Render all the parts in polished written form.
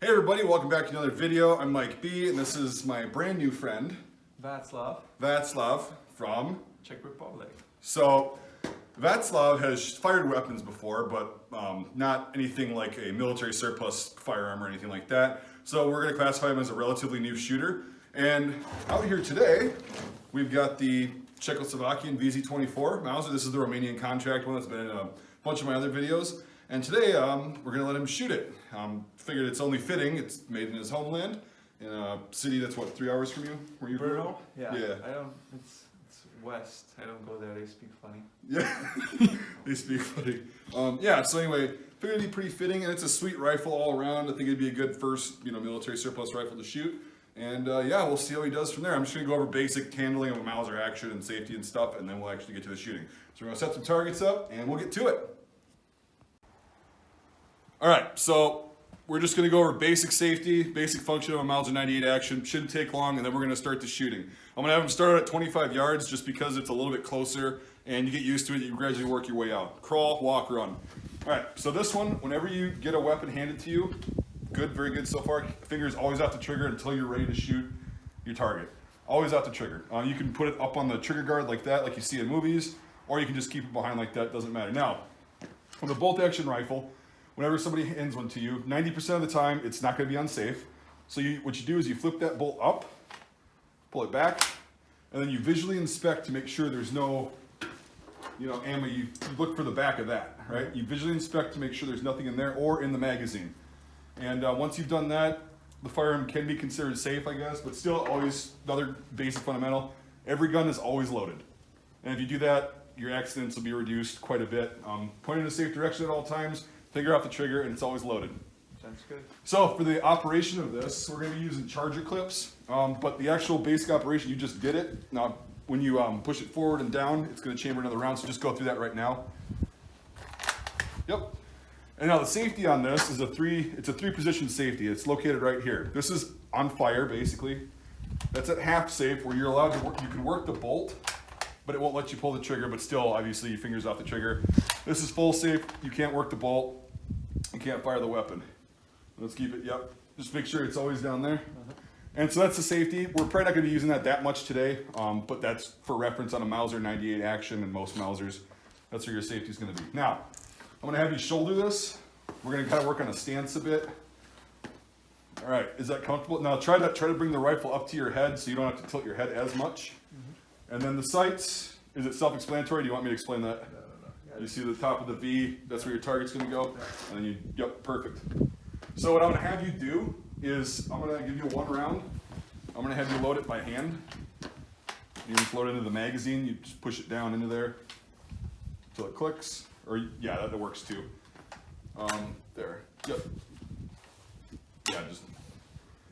Hey everybody, welcome back to another video. I'm Mike B, and this is my brand new friend, Václav from Czech Republic. So, Václav has fired weapons before, but not anything like a military surplus firearm or anything like that. So we're going to classify him as a relatively new shooter. And out here today, we've got the Czechoslovakian Vz.24 Mauser. This is the Romanian contract one that's been in a bunch of my other videos. And today, we're going to let him shoot it. Figured it's only fitting. It's made in his homeland, in a city that's, what, 3 hours from you? Where you Brno? Yeah. Yeah. I don't, it's west. I don't go there. They speak funny. Yeah, they speak funny. Yeah, so anyway, figured it'd be pretty fitting, and it's a sweet rifle all around. I think it'd be a good first, military surplus rifle to shoot. And yeah, we'll see how he does from there. I'm just gonna go over basic handling of a Mauser action and safety and stuff, and then we'll actually get to the shooting. So we're gonna set some targets up, and we'll get to it. All right, so we're just gonna go over basic safety, basic function of a Mauser 98 action. Shouldn't take long, and then we're gonna start the shooting. I'm gonna have him start at 25 yards just because it's a little bit closer, and you get used to it, you gradually work your way out. Crawl, walk, run. All right, so this one, whenever you get a weapon handed to you, good, very good so far. Fingers always off the trigger until you're ready to shoot your target. Always off the trigger. You can put it up on the trigger guard like that, like you see in movies, or you can just keep it behind like that, doesn't matter. Now, with a bolt action rifle, whenever somebody hands one to you, 90% of the time, it's not gonna be unsafe. So what you do is you flip that bolt up, pull it back, and then you visually inspect to make sure there's no ammo. You look for the back of that, right? You visually inspect to make sure there's nothing in there or in the magazine. And once you've done that, the firearm can be considered safe, I guess, but still always, another basic fundamental, every gun is always loaded. And if you do that, your accidents will be reduced quite a bit. Point in a safe direction at all times, finger off the trigger, and it's always loaded. Sounds good. So for the operation of this, we're going to be using charger clips, but the actual basic operation, you just did it. Now, when you push it forward and down, it's going to chamber another round, so just go through that right now. Yep. And now the safety on this is it's a three position safety. It's located right here. This is on fire, basically. That's at half safe, where you're allowed to work, you can work the bolt, but it won't let you pull the trigger, but still, obviously, your finger's off the trigger. This is full safe. You can't work the bolt. You can't fire the weapon. Let's keep it, yep. Just make sure it's always down there. And so that's the safety. We're probably not gonna be using that much today, but that's for reference on a Mauser 98 action and most Mausers. That's where your safety's gonna be. Now, I'm gonna have you shoulder this. We're gonna kind of work on a stance a bit. All right, is that comfortable? Now try to bring the rifle up to your head so you don't have to tilt your head as much. And then the sights, is it self-explanatory? Do you want me to explain that? No. You see the top of the V, that's where your target's gonna go. And then yep, perfect. So what I'm gonna have you do is, I'm gonna give you one round. I'm gonna have you load it by hand. You just load it into the magazine, you just push it down into there until it clicks. Or yeah, that works too. There, yep. Yeah,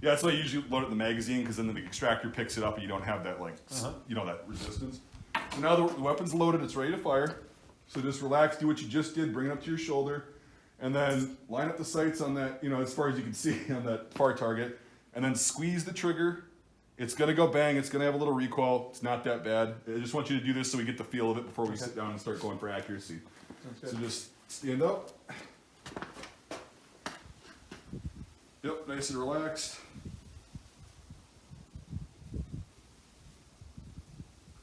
that's why you usually load it in the magazine, because then the extractor picks it up and you don't have that that resistance. So now the weapon's loaded, it's ready to fire. So just relax, do what you just did, bring it up to your shoulder, and then line up the sights on that, as far as you can see on that far target, and then squeeze the trigger. It's gonna go bang, it's gonna have a little recoil, it's not that bad. I just want you to do this so we get the feel of it before we sit down and start going for accuracy. So just stand up. Yep, nice and relaxed.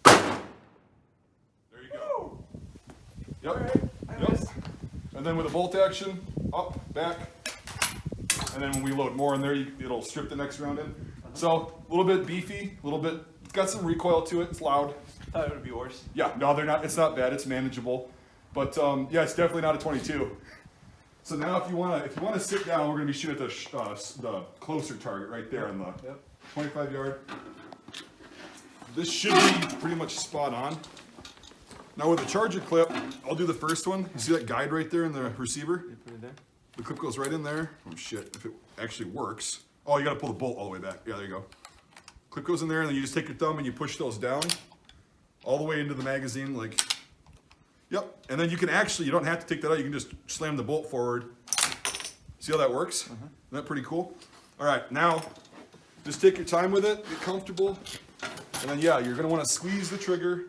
There you go. Yep. Yep. And then with a bolt action, up, back. And then when we load more in there, it'll strip the next round in. So a little bit beefy, it's got some recoil to it, it's loud. I thought it would be worse. Yeah, no, it's not bad, it's manageable. But yeah, it's definitely not a 22. So now if you wanna sit down, we're gonna be shooting at the closer target right there on the 25 yard. This should be pretty much spot on. Now with the charger clip, I'll do the first one. You see that guide right there in the receiver? You put it there? The clip goes right in there. Oh shit, if it actually works. Oh, you gotta pull the bolt all the way back. Yeah, there you go. Clip goes in there, and then you just take your thumb and you push those down all the way into the magazine, like, yep. And then you don't have to take that out, you can just slam the bolt forward. See how that works? Isn't that pretty cool? All right, now, just take your time with it, get comfortable, and then yeah, you're gonna wanna squeeze the trigger.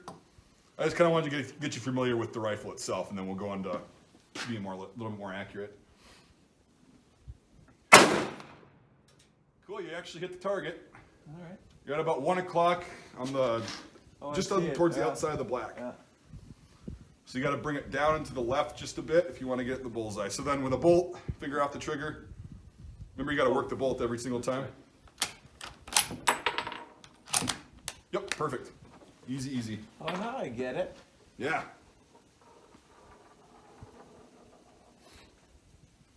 I just kinda wanted to get you familiar with the rifle itself, and then we'll go on to being a little more accurate. Cool, you actually hit the target. All right. You're at about 1 o'clock on the, just on, towards the outside of the black. Yeah. So you got to bring it down and to the left just a bit if you want to get in the bullseye. So then with a bolt, finger off the trigger. Remember, you got to work the bolt every single time. Yep, perfect. Easy, easy. Oh, now I get it. Yeah.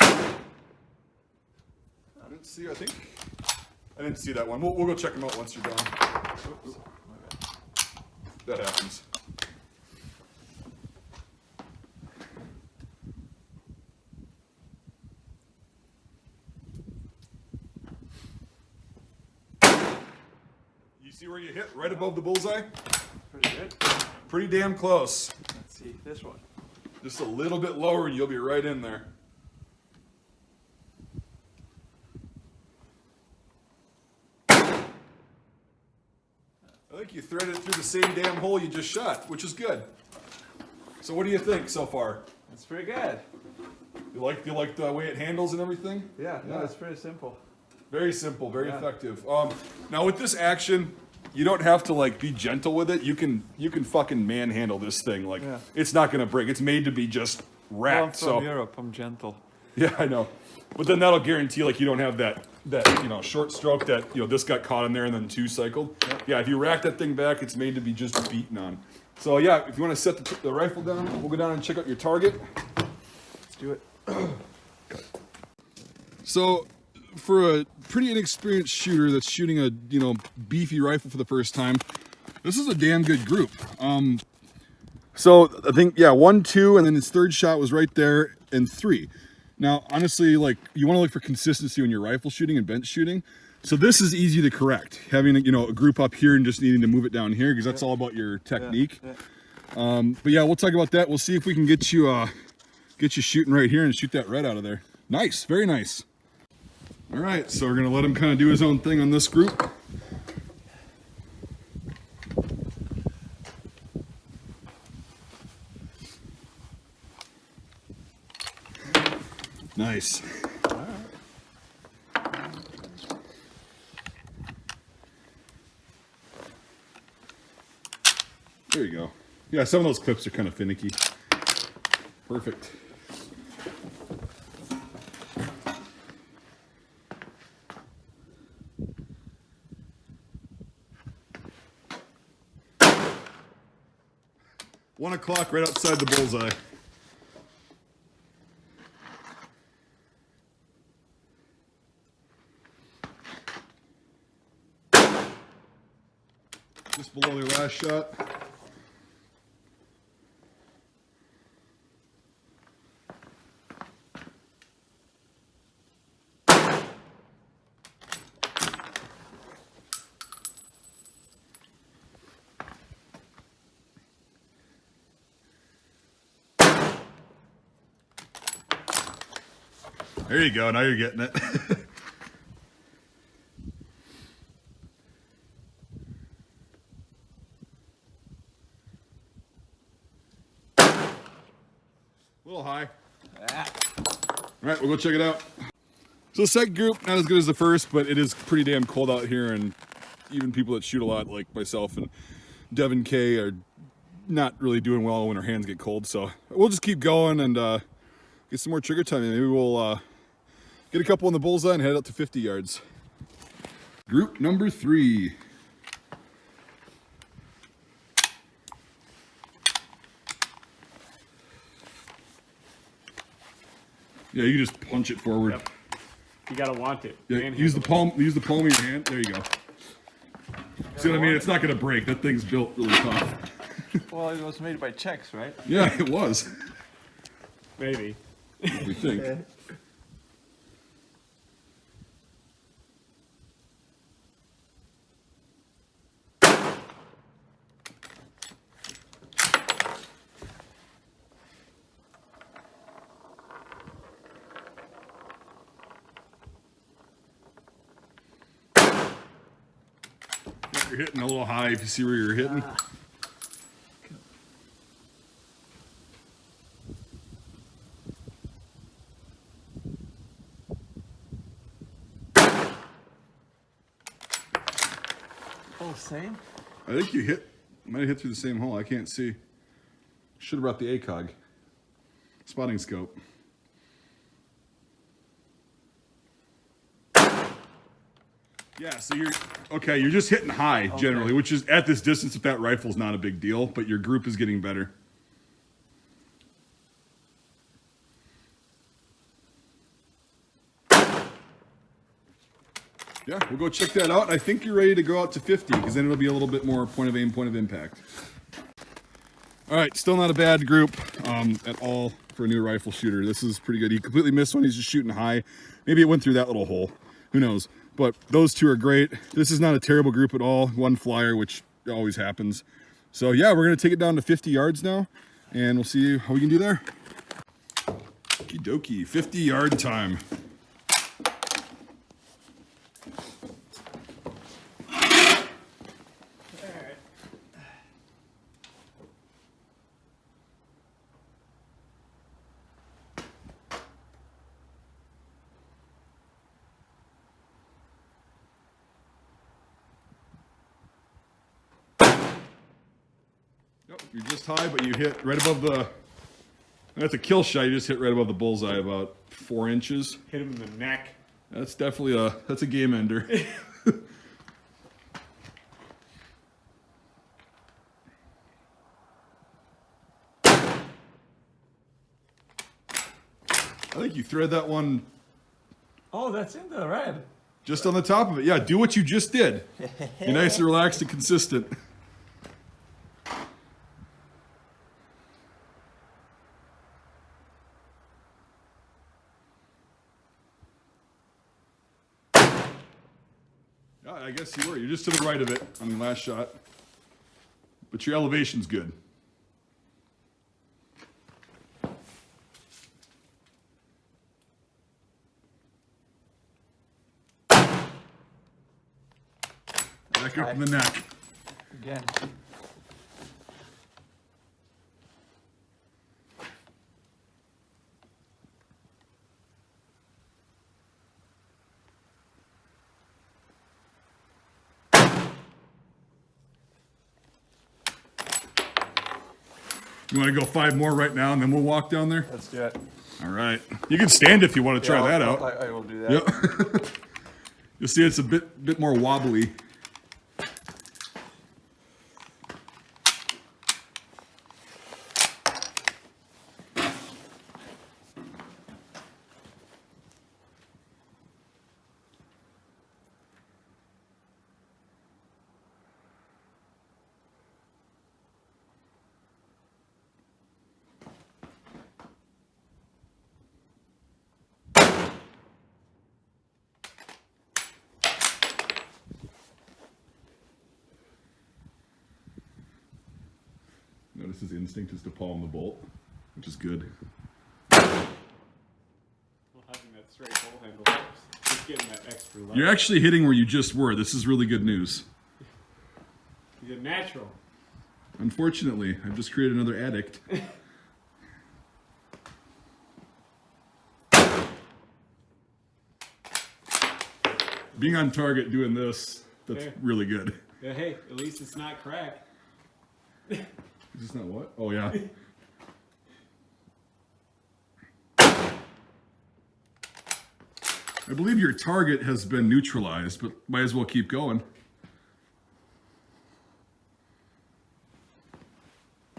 I didn't see, I think. I didn't see that one. We'll go check them out once you're done. Oops. My bad. That happens. You see where you hit? Right above the bullseye? Pretty good. Pretty damn close. Let's see this one. Just a little bit lower and you'll be right in there. I think you threaded it through the same damn hole you just shot, which is good. So what do you think so far? That's pretty good. You like the way it handles and everything? Yeah, no, Yeah. it's pretty simple. Very simple, very Yeah. effective. Now with this action, you don't have to like be gentle with it. You can fucking manhandle this thing. Like Yeah. it's not gonna break. It's made to be just Well, I'm racked. from So Europe. I'm gentle. yeah, I know. But then that'll guarantee like you don't have that short stroke that this got caught in there and then two cycled. Yep. Yeah, if you rack that thing back, it's made to be just beaten on. So yeah, if you want to set the rifle down, we'll go down and check out your target. Let's do it. So for a pretty inexperienced shooter that's shooting a beefy rifle for the first time, this is a damn good group. So I think 1, 2, and then his third shot was right there, and 3. Now honestly, like you want to look for consistency when you're rifle shooting and bench shooting. So this is easy to correct. Having a group up here and just needing to move it down here because that's all about your technique. Yeah. But yeah, we'll talk about that. We'll see if we can get you shooting right here and shoot that red out of there. Nice, very nice. All right, so we're gonna let him kind of do his own thing on this group. Nice. All right. There you go. Yeah, some of those clips are kind of finicky. Perfect. One o'clock right outside the bullseye. Just below the last shot. There you go, now you're getting it. A little high. Ah. All right, we'll go check it out. So the second group, not as good as the first, but it is pretty damn cold out here, and even people that shoot a lot, like myself and Devin K, are not really doing well when our hands get cold. So we'll just keep going and get some more trigger time. Maybe we'll get a couple on the bullseye and head out to 50 yards. Group number 3. Yeah, you can just punch it forward. Yep. You gotta want it. Yeah, use the palm of your hand. There you go. See what I mean? It's not gonna break. That thing's built really tough. Well, it was made by Czechs, right? Yeah, it was. Maybe. We think. You're hitting a little high if you see where you're hitting. Oh, same? I think you might have hit through the same hole. I can't see. Should have brought the ACOG. Spotting scope. Yeah, so you're just hitting high generally, which is at this distance with that rifle is not a big deal, but your group is getting better. Yeah, we'll go check that out. I think you're ready to go out to 50 because then it'll be a little bit more point of aim, point of impact. All right, still not a bad group at all for a new rifle shooter. This is pretty good. He completely missed one. He's just shooting high. Maybe it went through that little hole. Who knows? But those two are great. This is not a terrible group at all. One flyer, which always happens. So yeah, we're gonna take it down to 50 yards now, and we'll see how we can do there. Okie dokie, 50-yard time. You're just high, but you hit right above the, that's a kill shot, you just hit right above the bullseye about 4 inches. Hit him in the neck. That's definitely that's a game ender. I think you thread that one Oh, that's in the red. just on the top of it. Yeah, do what you just did. Be nice and relaxed and consistent. Yeah, I guess you were. You're just to the right of it on the last shot. But your elevation's good. Back up in the neck. Again. You want to go 5 more right now and then we'll walk down there? Let's do it. All right. You can stand if you want to try that out. I will do that. Yep. You'll see it's a bit more wobbly. Notice his instinct is to palm the bolt, which is good. Well, having that straight bolt handle helps. Just getting that extra level. You're actually hitting where you just were. This is really good news. He's a natural. Unfortunately, I've just created another addict. Being on target doing this, that's really good. Yeah, hey, at least it's not crack. Is this not what? Oh, yeah. I believe your target has been neutralized, but might as well keep going.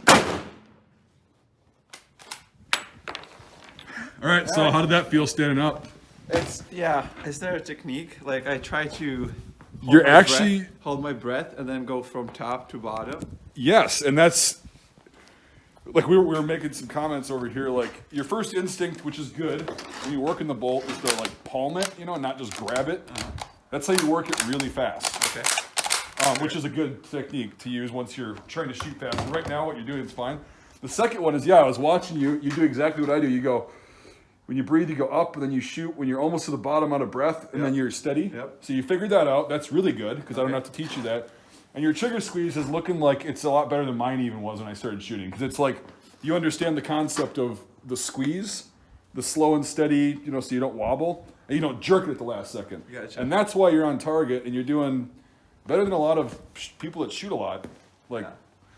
All right, so how did that feel standing up? It's, yeah, is there a technique? Like I try to You're actually... hold my breath and then go from top to bottom. Yes, and that's... Like we were making some comments over here, like your first instinct, which is good, when you work in the bolt is to like palm it, you know, and not just grab it. That's how you work it really fast. Okay. Which is a good technique to use once you're trying to shoot fast. And right now what you're doing is fine. The second one is, yeah, I was watching you, you do exactly what I do. You go, when you breathe, you go up, and then you shoot when you're almost to the bottom out of breath, and then you're steady. Yep. So you figured that out. That's really good, because I don't have to teach you that. And your trigger squeeze is looking like it's a lot better than mine even was when I started shooting. Because it's like, you understand the concept of the squeeze, the slow and steady, you know, so you don't wobble, and you don't jerk it at the last second. Gotcha. And that's why you're on target, and you're doing better than a lot of people that shoot a lot. Like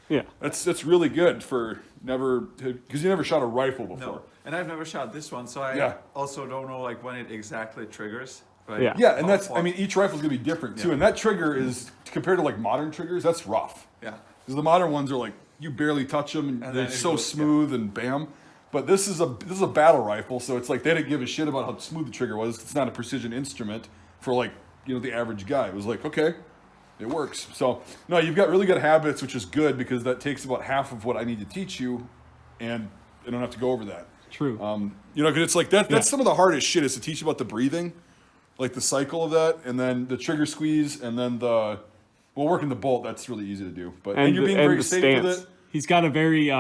Yeah. that's really good for because you never shot a rifle before. No, and I've never shot this one, so I Yeah. also don't know like when it exactly triggers. Right? Yeah. Yeah, and How that's far- I mean each rifle's gonna be different too, Yeah. and that trigger is compared to like modern triggers, that's rough. Yeah. Because the modern ones are like you barely touch them and And they're then it so goes- smooth and bam. But this is a battle rifle, so it's like they didn't give a shit about how smooth the trigger was. It's not a precision instrument for like the average guy. It was like okay, it works. So no, you've got really good habits, which is good because that takes about half of what I need to teach you, and I don't have to go over that. True. Because it's like that's some of the hardest shit is to teach about the breathing, like the cycle of that, and then the trigger squeeze, and then working the bolt. That's really easy to do. But and you're being very safe with it. He's got a very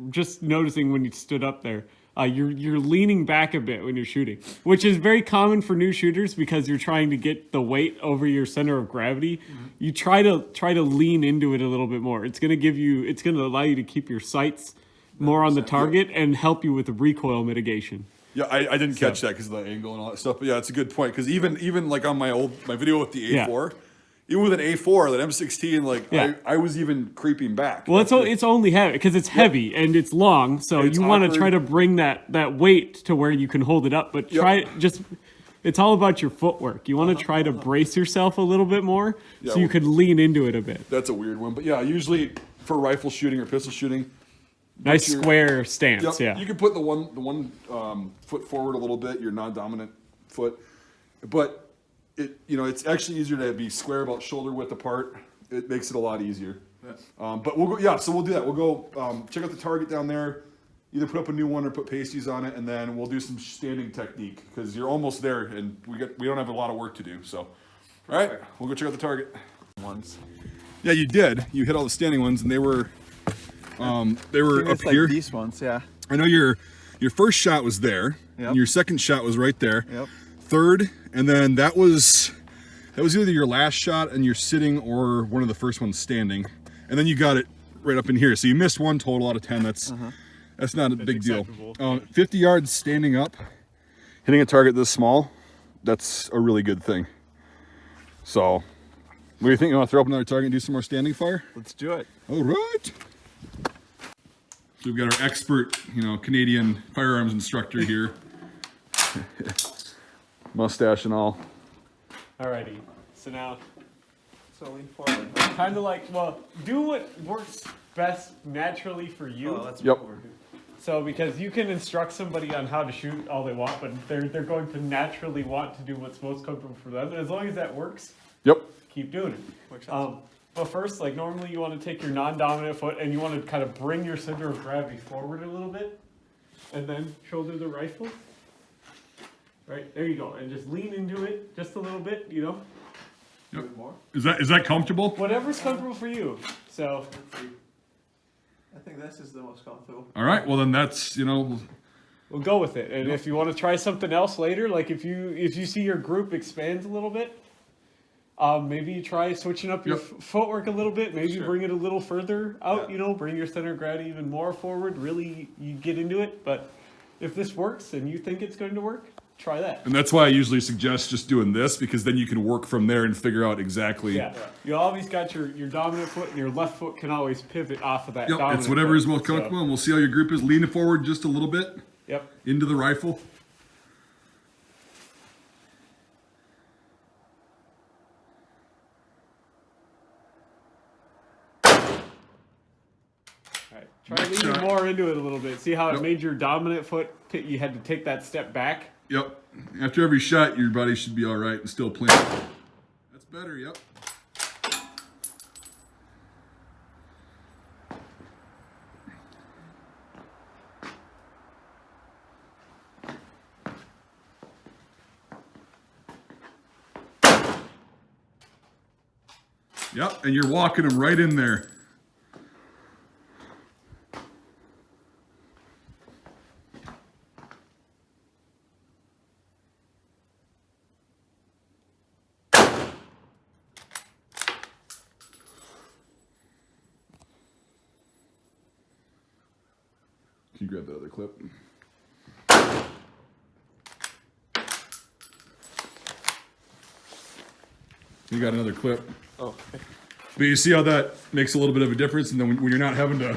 just noticing when you stood up there. You're leaning back a bit when you're shooting, which is very common for new shooters because you're trying to get the weight over your center of gravity. Mm-hmm. You try to lean into it a little bit more. It's gonna allow you to keep your sights more on the target and help you with the recoil mitigation. Yeah, I didn't catch that because of the angle and all that stuff. But yeah, it's a good point because even like on my video with the A4, even with an A4, that M16, like I was even creeping back. Well, it's only heavy because it's heavy and it's long, so It's you want to awkward. try to bring that weight to where you can hold it up. But it's all about your footwork. You want to try to brace yourself a little bit more so you could lean into it a bit. That's a weird one, but yeah, usually for rifle shooting or pistol shooting, Nice square stance, yep, you can put the one foot forward a little bit, your non-dominant foot, but it's actually easier to be square about shoulder width apart. It makes it a lot easier. Yeah. But we'll go. Yeah, so we'll do that. We'll go check out the target down there. Either put up a new one or put pasties on it, and then we'll do some standing technique because you're almost there, and we don't have a lot of work to do. So, all right, we'll go check out the target. Ones. Yeah, you did. You hit all the standing ones, and they were up It's here. like these ones, yeah. I know your first shot was there, Yep. and your second shot was right there. Yep. Third, and then that was either your last shot and you're sitting or one of the first ones standing, and then you got it right up in here. So you missed one total out of 10. That's not a big deal. acceptable. 50 yards standing up, hitting a target this small, that's a really good thing. So, what do you think? You want to throw up another target and do some more standing fire? Let's do it. All right. So we've got our expert, Canadian firearms instructor here. Mustache and all. Alrighty. So now, So lean forward. kind of do what works best naturally for you. Oh, that's Yep. forward. So because you can instruct somebody on how to shoot all they want, but they're going to naturally want to do what's most comfortable for them. And as long as that works, Yep. keep doing it. Quick shots. But first, like normally you want to take your non-dominant foot and you want to kind of bring your center of gravity forward a little bit and then shoulder the rifle. Right, there you go. And just lean into it just a little bit, Yep. More? Is that comfortable? Whatever's comfortable for you. So, I think this is the most comfortable. All right. Well, then that's we'll go with it. And if you want to try something else later, like if you see your group expands a little bit, maybe you try switching up your footwork a little bit. Maybe Sure. bring it a little further out. Yeah. Bring your center of gravity even more forward. Really, you get into it. But if this works and you think it's going to work, try that. and that's why I usually suggest just doing this because then you can work from there and figure out exactly. Yeah, you always got your dominant foot, and your left foot can always pivot off of that. Yep. dominant It's whatever is foot. most comfortable, and we'll see how your group is. Leaning forward just a little bit Yep. into the rifle. All right. Try leaning shot. more into it a little bit. See how it Yep. made your dominant foot. You had to take that step back. Yep. After every shot, your body should be all right and still plant. That's better. Yep. Yep, and you're walking them right in there. Can you grab that other clip? You got another clip. Oh. But you see how that makes a little bit of a difference, and then when you're not having to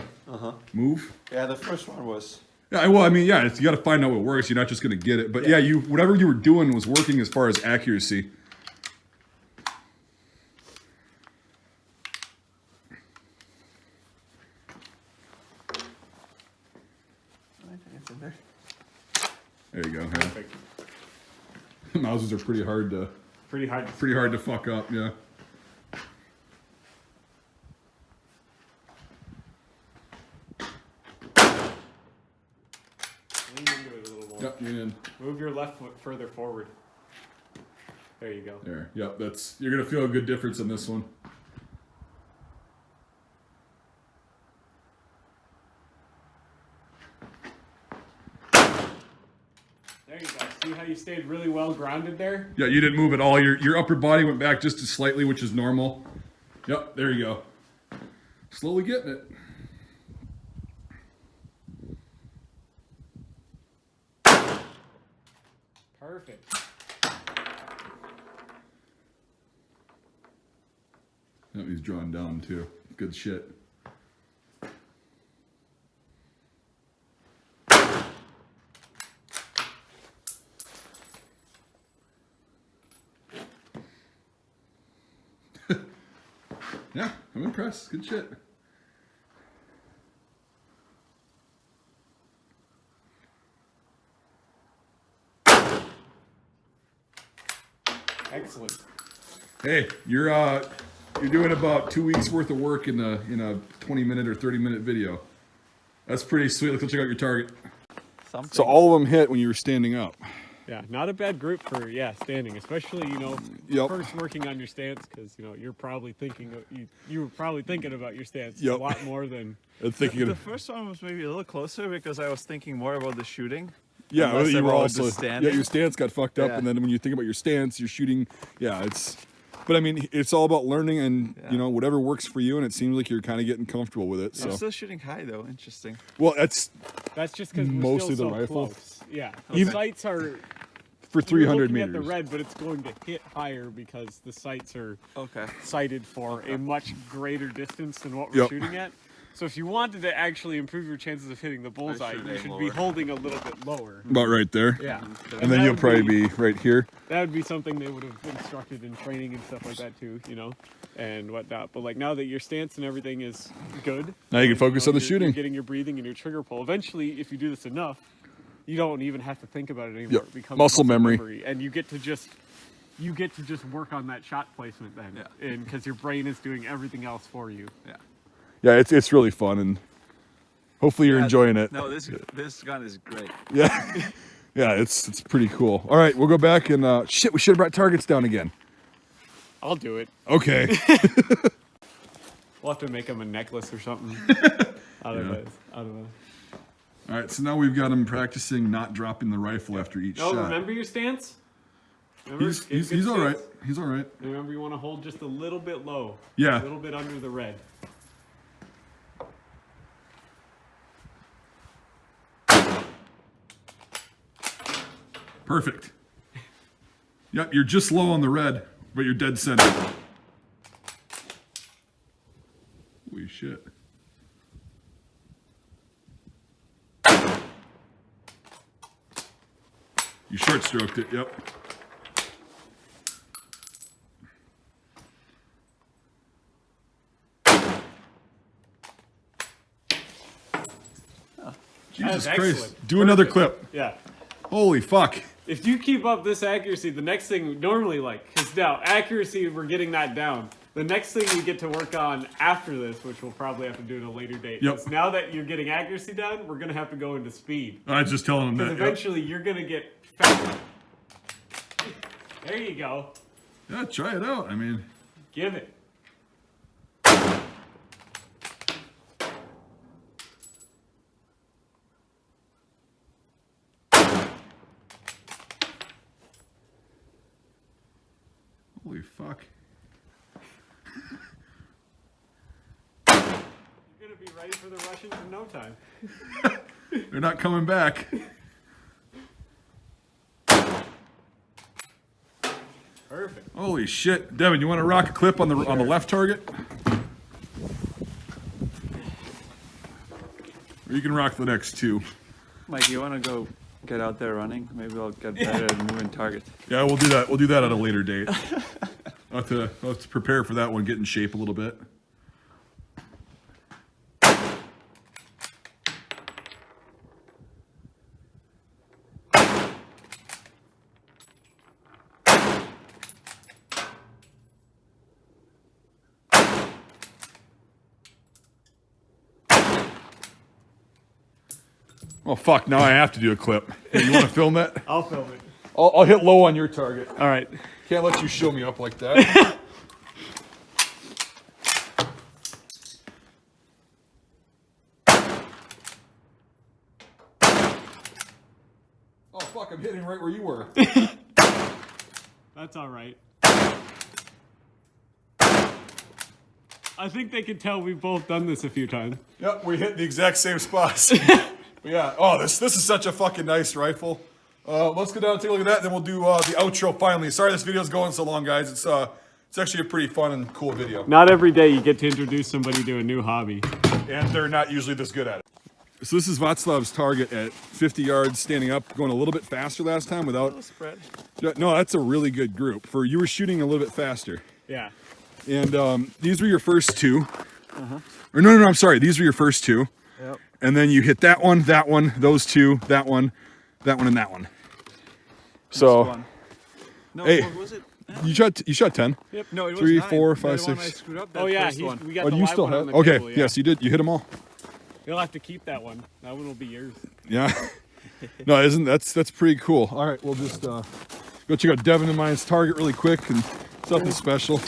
move. Yeah, the first one was. Yeah, well, I mean, yeah, you got to find out what works. You're not just gonna get it, but yeah, you whatever you were doing was working as far as accuracy. It's in there. There you go. Yeah. Mausers are pretty hard to Pretty hard. to fuck up. Yeah. Lean into it a little more. Yep. You're in. Move your left foot further forward. There you go. There. Yep. You're gonna feel a good difference in this one. There you go. See how you stayed really well grounded there? Yeah, you didn't move at all. Your upper body went back just as slightly, which is normal. Yep, there you go. Slowly getting it. Perfect. Yep, he's drawn down too. Good shit. Yeah, I'm impressed. Good shit. Excellent. Hey, you're doing about 2 weeks worth of work in a 20-minute or 30-minute video. That's pretty sweet. Let's go check out your target. Something. So all of them hit when you were standing up. Yeah, not a bad group for standing, especially Yep. first working on your stance because you're probably thinking you were probably thinking about your stance a Yep. lot more than The first one was maybe a little closer because I was thinking more about the shooting. yeah. Unless You were about also just standing. your stance got fucked up, Yeah. and then when you think about your stance, you're shooting. Yeah, it's. But I mean, it's all about learning, and Yeah. whatever works for you, and it seems like you're kind of getting comfortable with it. So, I'm still shooting high though. Interesting. well, that's that's just because Mostly still the so rifle. Close. Yeah, the Even- sights are for 300 looking meters. at the red, but it's going to hit higher because the sights are Okay. sighted for a much greater distance than what we're Yep. shooting at. So if you wanted to actually improve your chances of hitting the bullseye, should you aim should be lower. holding a little bit lower. About right there. Yeah. And then that you'll would probably be right here. That would be something they would have instructed in training and stuff like that too, and whatnot. But like now that your stance and everything is good, Now you can and, focus on the you're shooting. getting your breathing and your trigger pull. Eventually, if you do this enough, you don't even have to think about it anymore. Yep. It becomes Muscle memory. and you get to just work on that shot placement then, Yeah. and because your brain is doing everything else for you. Yeah. Yeah, it's really fun, and hopefully you're enjoying it. No, this gun is great. Yeah, yeah, it's pretty cool. All right, we'll go back and shit. We should have brought targets down again. I'll do it. Okay. We'll have to make him a necklace or something out of it. All right, so now we've got him practicing not dropping the rifle after each No, shot. remember your stance. Remember, He's get a good he's all right. stance. He's all right. Remember, you want to hold just a little bit low. Yeah. A little bit under the red. Perfect. Yep, you're just low on the red, but you're dead center. Holy shit. You short stroked it, yep. Jesus That's Christ. excellent. Do another Perfect. clip. Yeah. Holy fuck. If you keep up this accuracy, the next thing normally because now accuracy, we're getting that down. The next thing we get to work on after this, which we'll probably have to do at a later date, Yep. is now that you're getting accuracy down, we're gonna have to go into speed. I was just telling him Because that. Yep. eventually you're gonna get fast. There you go. Yeah, try it out. I mean, Give it. holy fuck. You're gonna be ready for the Russians in no time. They're not coming back. Perfect. Holy shit. Devin, you want to rock a clip on the left target? Or you can rock the next two. Mike, you want to go get out there running? Maybe I'll get better at moving target. Yeah, we'll do that. We'll do that at a later date. I'll have to prepare for that one, get in shape a little bit. Oh fuck! Now I have to do a clip. Hey, you want to film that? I'll film it. I'll hit low on your target. All right. Can't let you show me up like that. Oh fuck! I'm hitting right where you were. That's all right. I think they can tell we've both done this a few times. Yep, we hit the exact same spots. Yeah. Oh, this is such a fucking nice rifle. Let's go down and take a look at that, and then we'll do the outro finally. Sorry this video's going so long, guys. It's actually a pretty fun and cool video. Not every day you get to introduce somebody to a new hobby. And they're not usually this good at it. So this is Václav's target at 50 yards, standing up, going a little bit faster last time without... Spread. No, that's a really good group. You were shooting a little bit faster. Yeah. And these were your first two. Or no, I'm sorry. These were your first two. Yep. And then you hit that one, those two, that one, and that one. So, No, hey, what was it? you shot 10. Yep. No, it was 3, 9. 4, The 5, one 6. I screwed up, that Oh yeah, first one. we got Oh, the do you live still one on have? the Okay, table, yeah. yes, you did. You hit them all. You'll have to keep that one. That one will be yours. Yeah. No, that's pretty cool. All right, we'll just go check out Devin and mine's target really quick, and it's nothing special.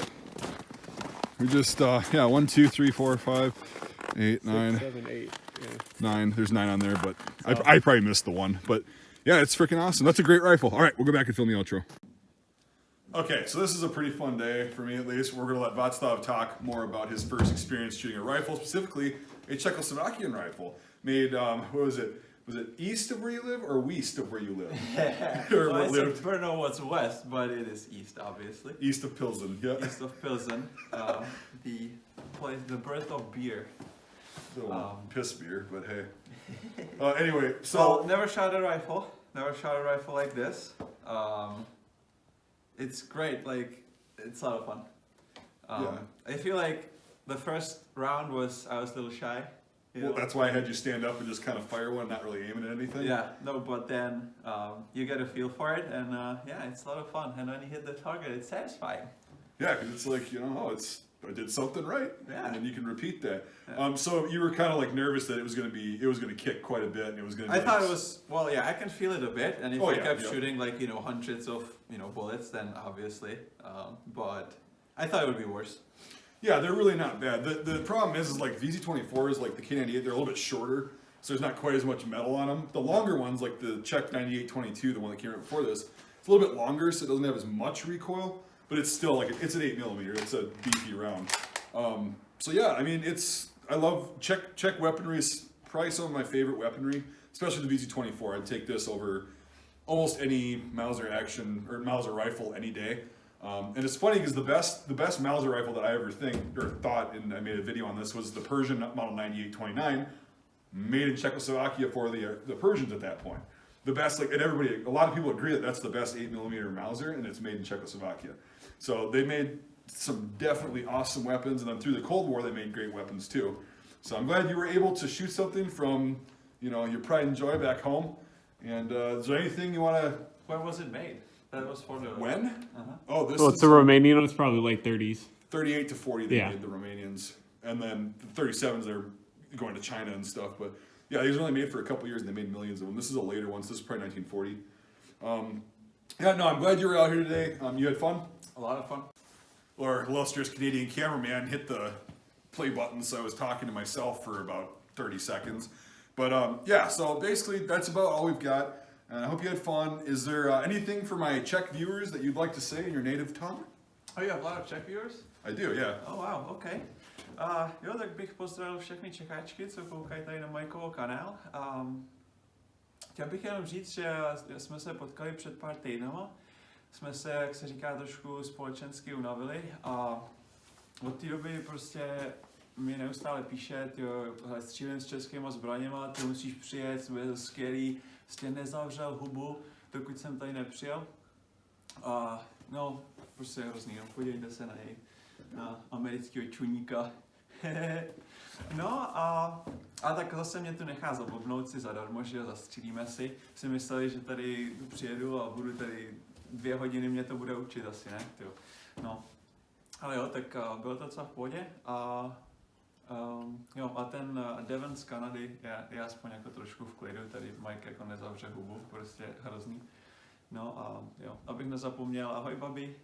We just 1, 2, 3, 4, 5, 8, 9, 6, 7, 8. Yeah. 9. There's 9 on there, but I probably missed the one. But yeah, it's freaking awesome. That's a great rifle. All right, we'll go back and film the outro. Okay, so this is a pretty fun day for me, at least. We're going to let Václav talk more about his first experience shooting a rifle, specifically a Czechoslovakian rifle made. What was it? Was it east of where you live or west of where you live? Or Well, I lived? said Brno was west, but it is east, obviously. East of Pilsen. Yeah. East of Pilsen, the place, the birth of beer. Little piss beer, but hey. Anyway, so Well, never shot a rifle. Never shot a rifle like this. It's great. Like, it's a lot of fun. I feel like the first round I was a little shy. well, that's why I had you stand up and just kind of fire one, not really aiming at anything. Yeah, no, but then you get a feel for it, and yeah, it's a lot of fun. And when you hit the target, it's satisfying. Yeah, because it's like, I did something right. Yeah. And then you can repeat that. Yeah. So you were kind of like nervous that it was going to kick quite a bit, and it was going to. I thought it was, well, yeah, I can feel it a bit, and if I kept yeah. shooting like hundreds of bullets, then obviously, but I thought it would be worse. Yeah, they're really not bad. The problem is like Vz.24 is like the K98, they're a little bit shorter, so there's not quite as much metal on them. The longer ones, like the Czech 9822, the one that came out before this, it's a little bit longer, so it doesn't have as much recoil, but it's still like, it's an 8mm, it's a beefy round. So yeah, I mean, I love Czech weaponry is probably some of my favorite weaponry, especially the Vz.24. I'd take this over almost any Mauser action or Mauser rifle any day. And it's funny because the best Mauser rifle that I ever thought, and I made a video on this, was the Persian model 9829, made in Czechoslovakia for the Persians at that point. The best, like, and a lot of people agree that that's the best 8mm Mauser, and it's made in Czechoslovakia. So they made some definitely awesome weapons, and then through the Cold War they made great weapons too. So I'm glad you were able to shoot something from your pride and joy back home. And is there anything you want to? When was it made? That was for the When? Oh, this Well, is it's the Romanian. It's probably late 30s. 38 to 40 they Yeah. made the Romanians, and then the 37s they're going to China and stuff. But yeah, these were only made for a couple years, and they made millions of them. This is a later one, so this is probably 1940. Yeah, no, I'm glad you were out here today. You had fun? A lot of fun. Our illustrious Canadian cameraman hit the play button, so I was talking to myself for about 30 seconds. But yeah, so basically that's about all we've got. And I hope you had fun. Is there anything for my Czech viewers that you'd like to say in your native tongue? Oh, you have a lot of Czech viewers? I do, yeah. Oh, wow, okay. Jo, tak bych pozdravil všechny Čecháčky, co koukají tady na Majkovo kanál. Chtěl bych jenom říct, že jsme se potkali před pár týdnama jsme se, jak se říká, trošku společensky unavili a od té doby prostě mi neustále píše, tyjo, střílím s českýma zbraněma, ty musíš přijet, bude to skvělý, prostě nezavřel hubu, dokud jsem tady nepřijel. A no, prostě je hrozný, no, podívejte se na něj, na amerického čuníka. No a tak zase mě tu nechá zablbnout si zadarmo, že zastřílíme si. Si mysleli, že tady přijedu a budu tady 2 hodiny mě to bude učit asi, ne? Tyjo. No, ale jo, tak bylo to docela v pohodě a jo, a ten Devon z Kanady je aspoň jako trošku v klidu, tady Mike jako nezavře hubu, prostě hrozný. No a jo, abych nezapomněl, ahoj babi.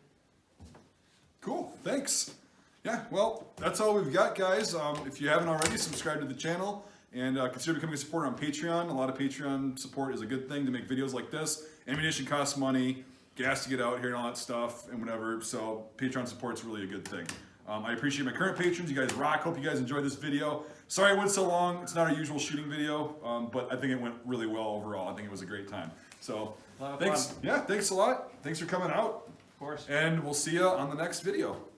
Cool, thanks. Yeah, well, that's all we've got, guys. If you haven't already, subscribe to the channel and consider becoming a supporter on Patreon. A lot of Patreon support is a good thing to make videos like this. Ammunition costs money, gas to get out here and all that stuff and whatever, so Patreon support is really a good thing. I appreciate my current patrons. You guys rock. Hope you guys enjoyed this video. Sorry it went so long. It's not our usual shooting video, but I think it went really well overall. I think it was a great time. So thanks. Fun. Yeah, thanks a lot. Thanks for coming out. Of course. And we'll see you on the next video.